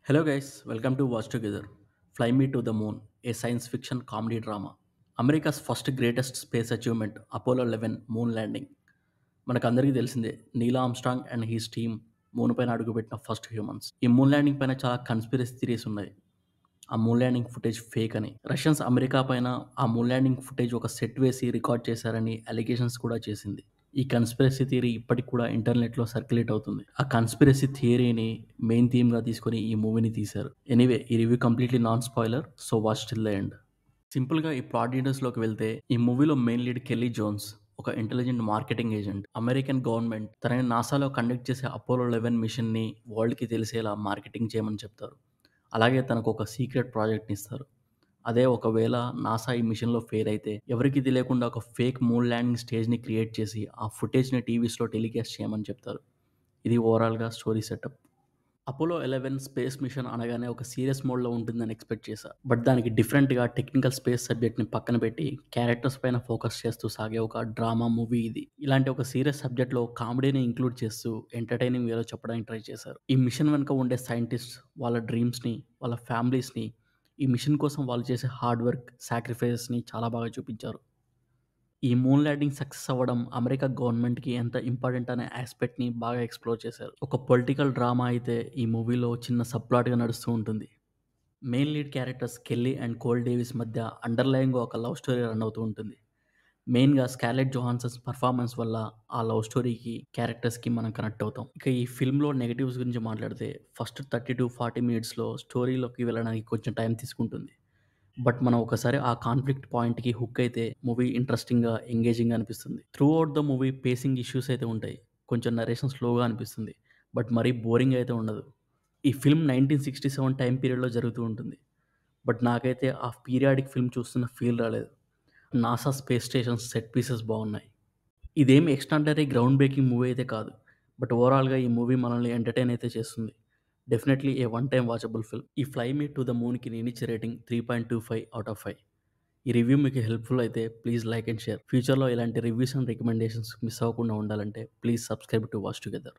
Hello guys, welcome to Watch Together. Fly Me to the Moon, a science fiction comedy drama. America's first greatest space achievement, Apollo 11 moon landing. మనకందరికీ తెలిసిందే, Neel Armstrong and he's team moon పైన అడుగుపెట్టిన first humans. ఈ moon landing పైన చాలా conspiracy theories ఉన్నాయి. ఆ moon landing footage fake అని, రష్యన్స్ అమెరికా పైన ఆ మూన్ ల్యాండింగ్ ఫుటేజ్ ఒక సెట్ వేసి రికార్డ్ చేశారని అలిగేషన్స్ కూడా చేసింది. ఈ కన్స్పిరసీ థియరీ ఇప్పటికి కూడా ఇంటర్నెట్లో సర్క్యులేట్ అవుతుంది. ఆ కన్స్పిరసీ థియరీని మెయిన్ థీమ్గా తీసుకొని ఈ మూవీని తీశారు. ఎనీవే, ఈ review completely non spoiler, so watch till the end. సింపుల్గా ఈ ప్లాట్ డీటెయిల్స్లోకి వెళ్తే, ఈ మూవీలో మెయిన్ లీడ్ కెల్లీ జోన్స్ ఒక intelligent marketing agent. American government తనని నాసాలో కండక్ట్ చేసే అపోలో 11 మిషన్ని వరల్డ్కి తెలిసేలా మార్కెటింగ్ చేయమని చెప్తారు. అలాగే తనకు ఒక సీక్రెట్ ప్రాజెక్ట్ని ఇస్తారు. అదే ఒకవేళ నాసా ఈ మిషన్లో ఫెయిల్ అయితే ఎవరికి తెలియకుండా ఒక ఫేక్ మూన్ ల్యాండింగ్ స్టేజ్ని క్రియేట్ చేసి ఆ ఫుటేజ్ని టీవీస్లో టెలికాస్ట్ చేయమని చెప్తారు. ఇది ఓవరాల్గా story setup. Apollo 11 space machine అనగానే ఒక సీరియస్ మోడ్లో ఉంటుందని ఎక్స్పెక్ట్ చేశా. బట్ దానికి డిఫరెంట్గా టెక్నికల్ స్పేస్ సబ్జెక్ట్ని పక్కన పెట్టి క్యారెక్టర్స్ పైన ఫోకస్ చేస్తూ సాగే ఒక డ్రామా మూవీ ఇది. ఇలాంటి ఒక సీరియస్ సబ్జెక్ట్లో కామెడీని ఇంక్లూడ్ చేస్తూ ఎంటర్టైనింగ్ వేలో చెప్పడానికి ట్రై చేశారు. ఈ మిషన్ వెనుక ఉండే సైంటిస్ట్ వాళ్ళ డ్రీమ్స్ని, వాళ్ళ ఫ్యామిలీస్ని, ఈ మిషన్ కోసం వాళ్ళు చేసే హార్డ్ వర్క్, సాక్రిఫైసెస్ని చాలా బాగా చూపించారు. ఈ మూన్ ల్యాండింగ్ సక్సెస్ అవ్వడం అమెరికా గవర్నమెంట్‌కి ఎంత ఇంపార్టెంట్ అనే యాస్పెక్ట్‌ని బాగా ఎక్స్‌ప్లోర్ చేశారు. ఒక పొలిటికల్ డ్రామా అయితే ఈ మూవీలో చిన్న సబ్‌ప్లాట్‌గా నడుస్తూ ఉంటుంది. Main lead characters Kelly and coal Davis మధ్య అండర్‌లయింగ్‌గా ఒక లవ్ స్టోరీ రన్ అవుతూ ఉంటుంది. మెయిన్‌గా స్కార్లెట్ జోహాన్సన్ పర్ఫార్మెన్స్ వల్ల ఆ లవ్ స్టోరీకి, క్యారెక్టర్స్‌కి మనం కనెక్ట్ అవుతాం. ఇక ఈ ఫిల్మ్‌లో నెగెటివ్స్ గురించి మాట్లాడితే, ఫస్ట్ 30-40 మినిట్స్‌లో స్టోరీలోకి వెళ్ళడానికి కొంచెం టైం తీసుకుంటుంది. బట్ మనం ఒకసారి ఆ కాన్ఫ్లిక్ట్ పాయింట్‌కి హుక్ అయితే మూవీ ఇంట్రెస్టింగ్‌గా, ఎంగేజింగ్‌గా అనిపిస్తుంది. Through out the movie facing issues అయితే ఉంటాయి. కొంచెం నరేషన్ స్లోగా అనిపిస్తుంది. బట్ మరీ బోరింగ్ అయితే ఉండదు. ఈ ఫిల్మ్ 1967 టైమ్ పీరియడ్‌లో జరుగుతూ ఉంటుంది. బట్ నాకైతే ఆ పీరియాడిక్ ఫిల్మ్ చూస్తున్న ఫీల్ రాలేదు. NASA space station set pieces బాగున్నాయి. ఇదేమి ఎక్స్ట్రార్డినరీ గ్రౌండ్ బ్రేకింగ్ మూవీ అయితే కాదు. బట్ ఓవరాల్‌గా ఈ మూవీ మనల్ని ఎంటర్‌టైన్ అయితే చేస్తుంది. Definitely a one time watchable film. ఈ 'ఫ్లై మీ టు ద మూన్‌కి' నేనిచ్చే రేటింగ్ 3.25/5. ఈ రివ్యూ మీకు హెల్ప్‌ఫుల్ అయితే ప్లీజ్ లైక్ అండ్ షేర్. ఫ్యూచర్‌లో ఇలాంటి రివ్యూస్ అండ్ రికమెండేషన్స్ మిస్ అవ్వకుండా ఉండాలంటే please subscribe to watch together.